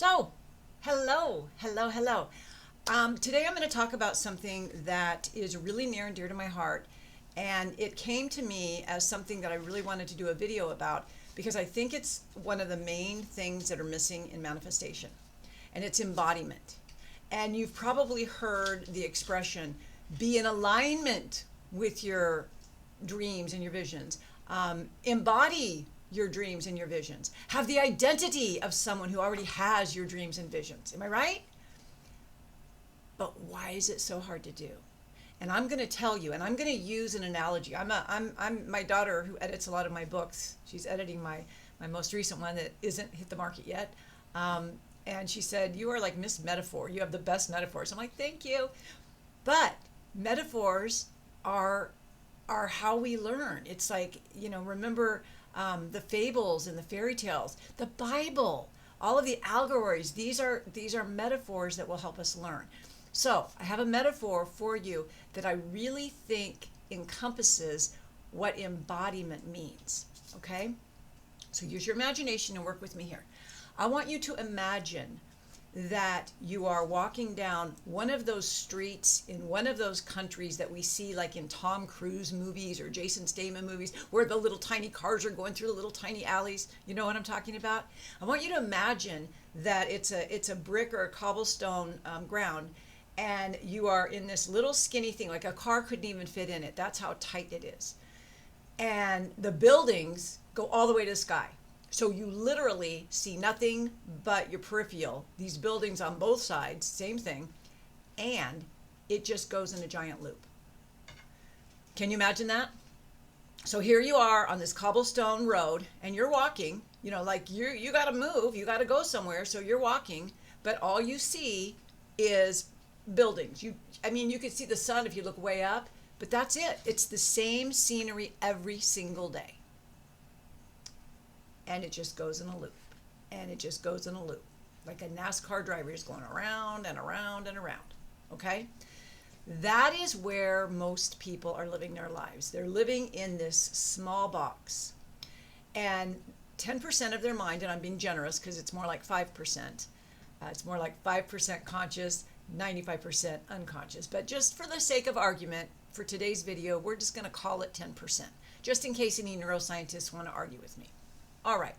So, hello. Today I'm going to talk about something that is really near and dear to my heart, and it came to me as something that I really wanted to do a video about because I think it's one of the main things that are missing in manifestation, and it's embodiment. And you've probably heard the expression, be in alignment with your dreams and your visions. Embody your dreams and your visions. Have the identity of someone who already has your dreams and visions. Am I right? But why is it so hard to do? And I'm going to tell you, and I'm going to use an analogy. I'm my daughter who edits a lot of my books. She's editing my most recent one that isn't hit the market yet. And she said, "You are like Miss Metaphor. You have the best metaphors." I'm like, "Thank you." But metaphors are how we learn. It's like, remember the fables and the fairy tales, the Bible, all of the allegories. These are metaphors that will help us learn. So I have a metaphor for you that I really think encompasses what embodiment means. Okay? So use your imagination and work with me here. I want you to imagine that you are walking down one of those streets in one of those countries that we see like in Tom Cruise movies or Jason Statham movies, where the little tiny cars are going through the little tiny alleys. You know what I'm talking about? I want you to imagine that it's a brick or a cobblestone ground, and you are in this little skinny thing, like a car couldn't even fit in it. That's how tight it is. And the buildings go all the way to the sky. So you literally see nothing but your peripheral, these buildings on both sides, same thing, and it just goes in a giant loop. Can you imagine that? So here you are on this cobblestone road, and you're walking, like you got to move, you got to go somewhere, so you're walking, but all you see is buildings. You could see the sun if you look way up, but that's it. It's the same scenery every single day. And it just goes in a loop, and it just goes in a loop, like a NASCAR driver is going around and around and around. Okay, that is where most people are living their lives. They're living in this small box, and 10% of their mind, and I'm being generous because it's more like 5%. It's more like 5% conscious, 95% unconscious. But just for the sake of argument, for today's video, we're just going to call it 10%, just in case any neuroscientists want to argue with me. All right,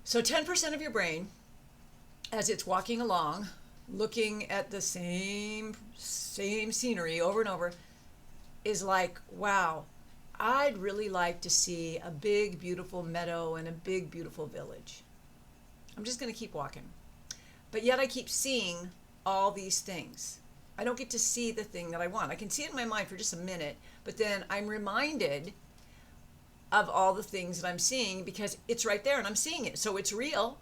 so 10% of your brain, as it's walking along, looking at the same scenery over and over, is like, wow, I'd really like to see a big, beautiful meadow and a big, beautiful village. I'm just going to keep walking. But yet I keep seeing all these things. I don't get to see the thing that I want. I can see it in my mind for just a minute, but then I'm reminded of all the things that I'm seeing because it's right there and I'm seeing it. So it's real.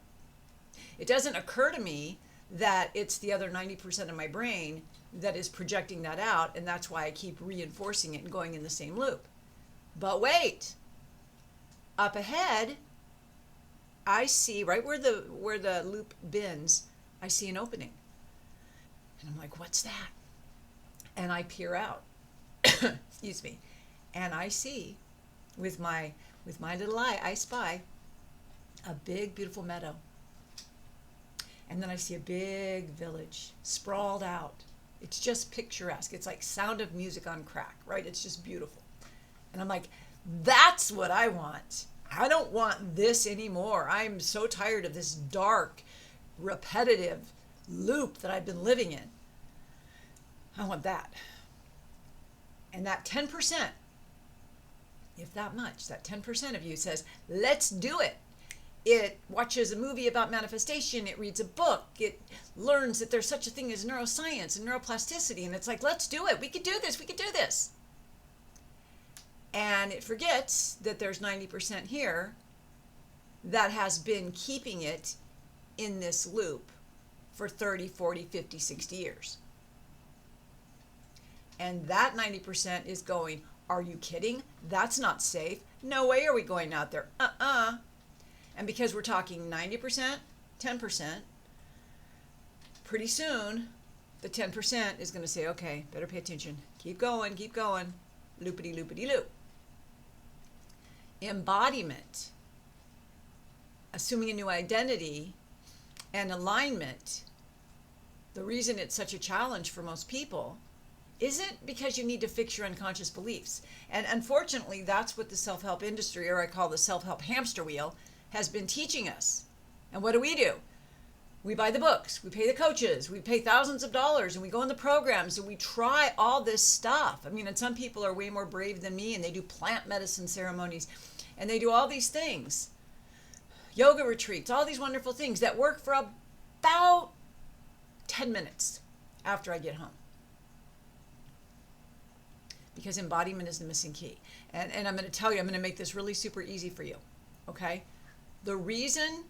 It doesn't occur to me that it's the other 90% of my brain that is projecting that out, and that's why I keep reinforcing it and going in the same loop. But wait, up ahead, I see right where the loop bends, I see an opening. And I'm like, what's that? And I peer out, excuse me, and I see with my little eye, I spy a big, beautiful meadow. And then I see a big village sprawled out. It's just picturesque. It's like Sound of Music on crack, right? It's just beautiful. And I'm like, that's what I want. I don't want this anymore. I'm so tired of this dark, repetitive loop that I've been living in. I want that. And that 10%, if that much, that 10% of you says, let's do it. It watches a movie about manifestation. It reads a book. It learns that there's such a thing as neuroscience and neuroplasticity. And it's like, let's do it. We could do this. We could do this. And it forgets that there's 90% here that has been keeping it in this loop for 30, 40, 50, 60 years. And that 90% is going, are you kidding? That's not safe. No way are we going out there. And because we're talking 90%, 10%, pretty soon the 10% is going to say, okay, better pay attention. Keep going, loopity loopity loop. Embodiment, assuming a new identity, And alignment, the reason it's such a challenge for most people isn't because you need to fix your unconscious beliefs. And unfortunately, that's what the self-help industry, or I call the self-help hamster wheel, has been teaching us. And what do? We buy the books, we pay the coaches, we pay thousands of dollars, and we go in the programs and we try all this stuff. I mean, and some people are way more brave than me, and they do plant medicine ceremonies, and they do all these things. Yoga retreats, all these wonderful things that work for about 10 minutes after I get home. Because embodiment is the missing key. And I'm going to tell you, I'm going to make this really super easy for you, okay? The reason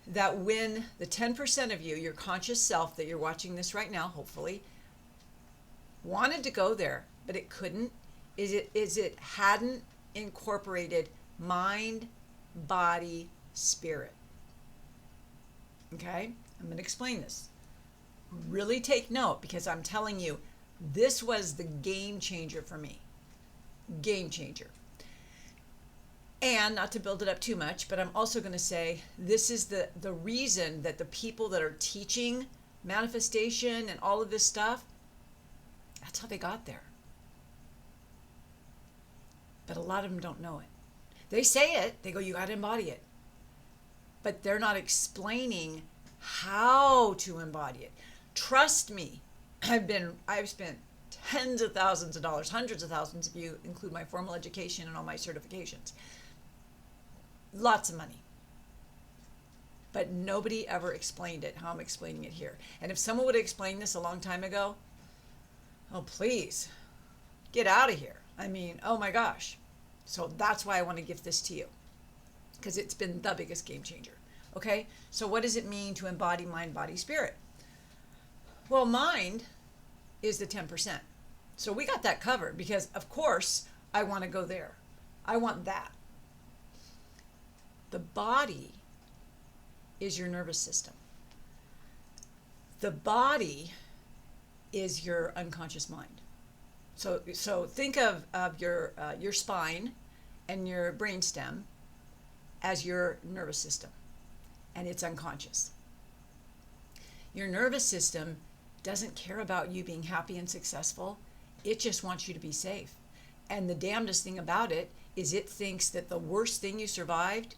that when the 10% of you, your conscious self that you're watching this right now, hopefully, wanted to go there, but it couldn't, is it hadn't incorporated mind, body, spirit. Okay? I'm going to explain this. Really take note, because I'm telling you, this was the game changer for me. Game changer. And not to build it up too much, but I'm also going to say this is the reason that the people that are teaching manifestation and all of this stuff, that's how they got there. But a lot of them don't know it. They say it, they go, you got to embody it. But they're not explaining how to embody it. Trust me, I've spent tens of thousands of dollars, hundreds of thousands if you include my formal education and all my certifications. Lots of money. But nobody ever explained it how I'm explaining it here. And if someone would have explained this a long time ago, oh, please, get out of here. I mean, oh my gosh. So that's why I want to gift this to you, because it's been the biggest game changer. Okay, so what does it mean to embody mind, body, spirit? Well, mind is the 10%. So we got that covered, because of course I want to go there. I want that. The body is your nervous system. The body is your unconscious mind. So think of your spine and your brainstem as your nervous system, and it's unconscious. Your nervous system doesn't care about you being happy and successful. It just wants you to be safe. And the damnedest thing about it is it thinks that the worst thing you survived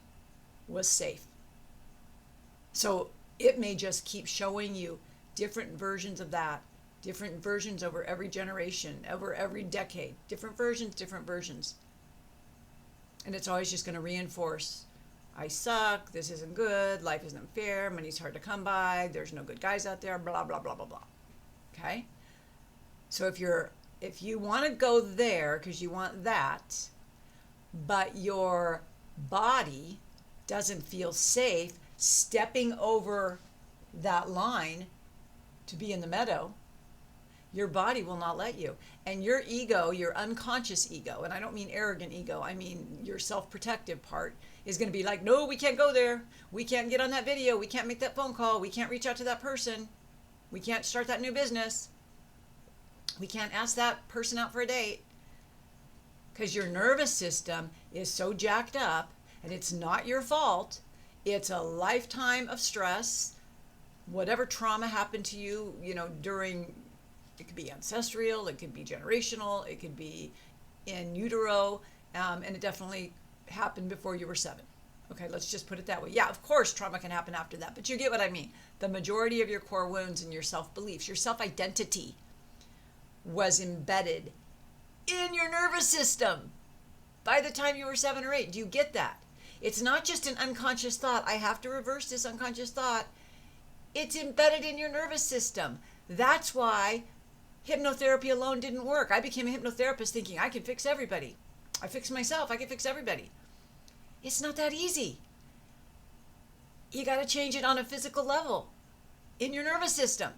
was safe. So it may just keep showing you different versions of that, different versions over every generation, over every decade, different versions. And it's always just going to reinforce, I suck, this isn't good, life isn't fair, money's hard to come by, there's no good guys out there, blah, blah, blah, blah, blah. Okay? So if you want to go there because you want that, but your body doesn't feel safe stepping over that line to be in the meadow, your body will not let you. And your ego, your unconscious ego, and I don't mean arrogant ego, I mean your self-protective part, is going to be like, no, we can't go there. We can't get on that video. We can't make that phone call. We can't reach out to that person. We can't start that new business. We can't ask that person out for a date. Because your nervous system is so jacked up, and it's not your fault. It's a lifetime of stress. Whatever trauma happened to you, during, it could be ancestral, it could be generational, it could be in utero, and it definitely happened before you were 7. Okay, let's just put it that way. Yeah, of course trauma can happen after that, but you get what I mean. The majority of your core wounds and your self-beliefs, your self-identity was embedded in your nervous system by the time you were 7 or 8. Do you get that? It's not just an unconscious thought. I have to reverse this unconscious thought. It's embedded in your nervous system. That's why hypnotherapy alone didn't work. I became a hypnotherapist thinking I can fix everybody. I fix myself. I can fix everybody. It's not that easy. You got to change it on a physical level in your nervous system.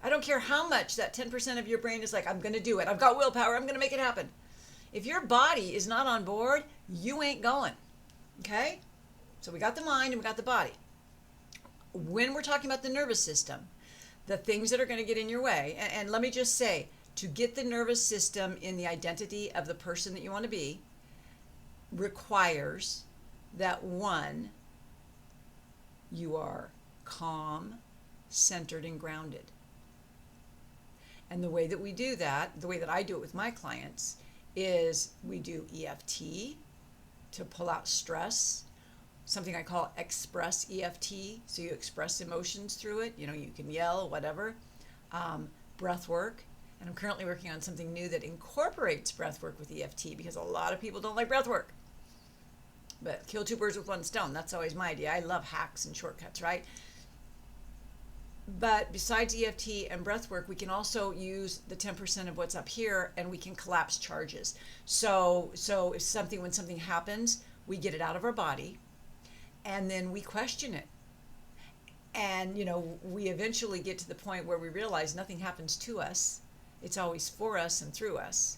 I don't care how much that 10% of your brain is like, I'm going to do it. I've got willpower. I'm going to make it happen. If your body is not on board, you ain't going. Okay? So we got the mind and we got the body. When we're talking about the nervous system, the things that are going to get in your way, and let me just say, to get the nervous system in the identity of the person that you want to be requires that, 1, you are calm, centered, and grounded. And the way that we do that, the way that I do it with my clients, is we do EFT to pull out stress, something I call express EFT, so you express emotions through it. You know, you can yell, whatever. Breath work, and I'm currently working on something new that incorporates breath work with EFT, because a lot of people don't like breath work. But kill two birds with one stone. That's always my idea. I love hacks and shortcuts, right? But besides EFT and breath work, we can also use the 10% of what's up here, and we can collapse charges. So if when something happens, we get it out of our body, and then we question it. And, you know, we eventually get to the point where we realize nothing happens to us. It's always for us and through us.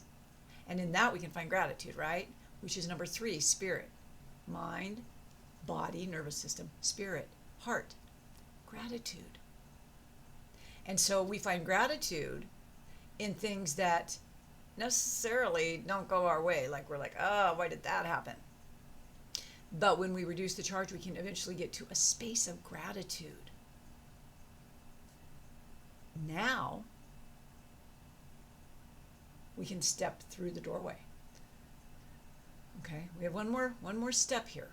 And in that we can find gratitude, right? Which is number 3, spirit. Mind, body, nervous system, spirit, heart, gratitude. And so we find gratitude in things that necessarily don't go our way. Like we're like, oh, why did that happen? But when we reduce the charge, we can eventually get to a space of gratitude. Now, we can step through the doorway. Okay, we have one more step here,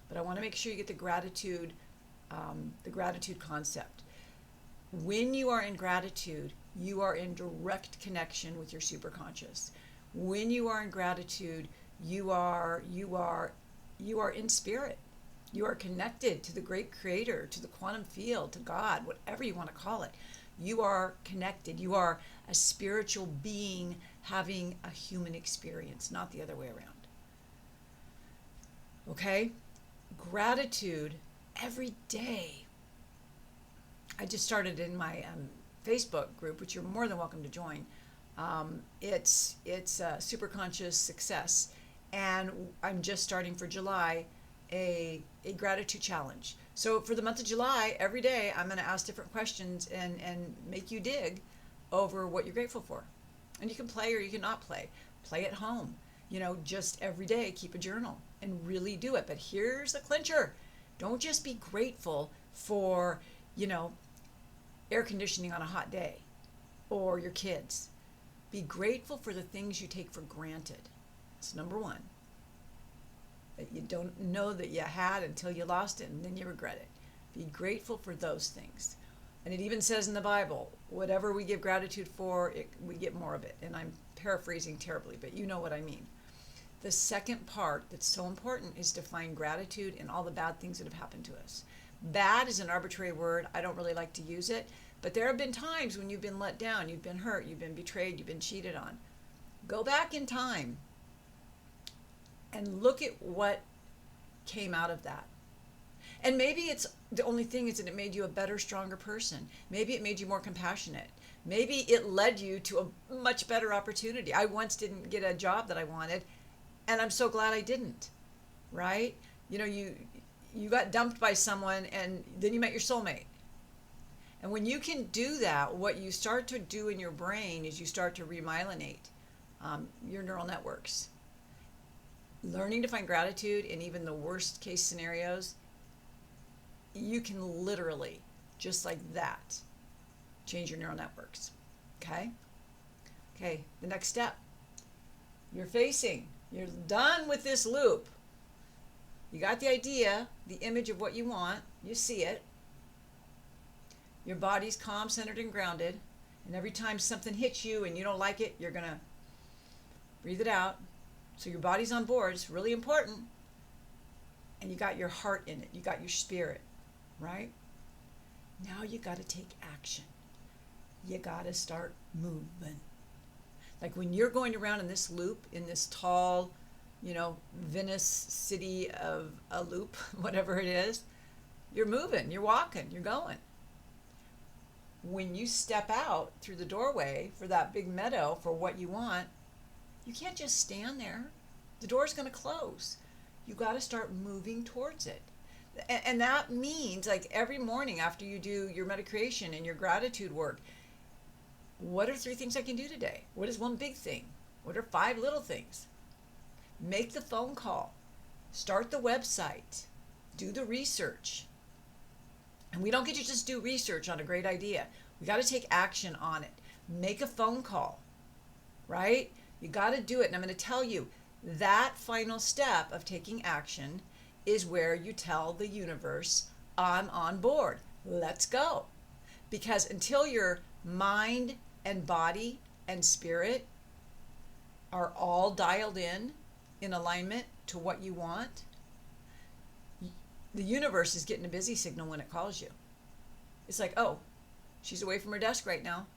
but I want to make sure you get the gratitude concept. When you are in gratitude, you are in direct connection with your superconscious. When you are in gratitude, you are in spirit. You are connected to the great creator, to the quantum field, to God, whatever you want to call it. You are connected. You are a spiritual being having a human experience, not the other way around. Okay? Gratitude every day. I just started in my Facebook group, which you're more than welcome to join. It's Superconscious Success, and I'm just starting for July a gratitude challenge. So for the month of July, every day I'm going to ask different questions and make you dig over what you're grateful for. And you can play or you can not play. Play at home. You know, just every day keep a journal and really do it. But here's the clincher. Don't just be grateful for, you know, air conditioning on a hot day or your kids. Be grateful for the things you take for granted. That's number 1. That you don't know that you had until you lost it, and then you regret it. Be grateful for those things. And it even says in the Bible, whatever we give gratitude for, we get more of it. And I'm paraphrasing terribly, but you know what I mean. The second part that's so important is to find gratitude in all the bad things that have happened to us. Bad is an arbitrary word. I don't really like to use it. But there have been times when you've been let down, you've been hurt, you've been betrayed, you've been cheated on. Go back in time and look at what came out of that. And maybe it's the only thing is that it made you a better, stronger person. Maybe it made you more compassionate. Maybe it led you to a much better opportunity. I once didn't get a job that I wanted, and I'm so glad I didn't, right? You know, you got dumped by someone, and then you met your soulmate. And when you can do that, what you start to do in your brain is you start to remyelinate your neural networks. Learning to find gratitude in even the worst case scenarios, you can literally, just like that, change your neural networks. Okay? Okay, the next step. You're done with this loop. You got the idea, the image of what you want, you see it. Your body's calm, centered, and grounded. And every time something hits you and you don't like it, you're going to breathe it out. So your body's on board. It's really important. And you got your heart in it. You got your spirit, right? Now you got to take action. You got to start moving. Like when you're going around in this loop, in this tall, you know, Venice city of a loop, whatever it is, you're moving, you're walking, you're going. When you step out through the doorway for that big meadow for what you want, you can't just stand there. The door's going to close. You got to start moving towards it. And that means like every morning after you do your meditation and your gratitude work, what are 3 things I can do today? What is one big thing? What are 5 little things? Make the phone call. Start the website. Do the research. And we don't get to just do research on a great idea. We got to take action on it. Make a phone call, right? You got to do it. And I'm going to tell you, that final step of taking action is where you tell the universe, I'm on board. Let's go. Because until your mind and body and spirit are all dialed in alignment to what you want, the universe is getting a busy signal when it calls you. It's like, oh, she's away from her desk right now.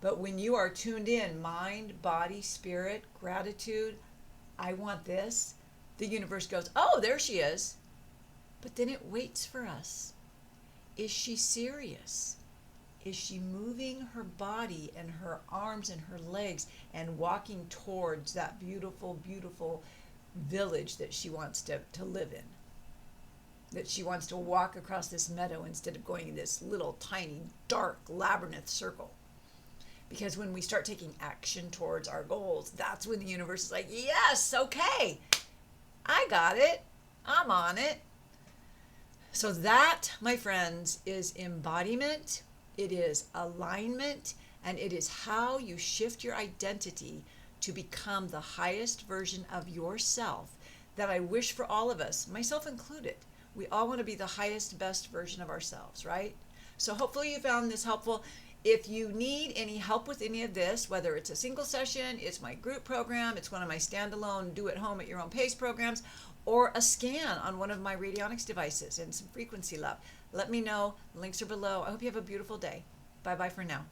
But when you are tuned in, mind, body, spirit, gratitude, I want this, the universe goes, oh, there she is. But then it waits for us. Is she serious? Is she moving her body and her arms and her legs and walking towards that beautiful, beautiful village that she wants to live in? That she wants to walk across this meadow instead of going in this little tiny dark labyrinth circle. Because when we start taking action towards our goals, that's when the universe is like, yes, okay, I got it, I'm on it. So that, my friends, is embodiment, it is alignment, and it is how you shift your identity to become the highest version of yourself that I wish for all of us, myself included. We all want to be the highest, best version of ourselves, right? So hopefully you found this helpful. If you need any help with any of this, whether it's a single session, it's my group program, it's one of my standalone do-at-home at your own pace programs, or a scan on one of my radionics devices and some frequency love, let me know. Links are below. I hope you have a beautiful day. Bye-bye for now.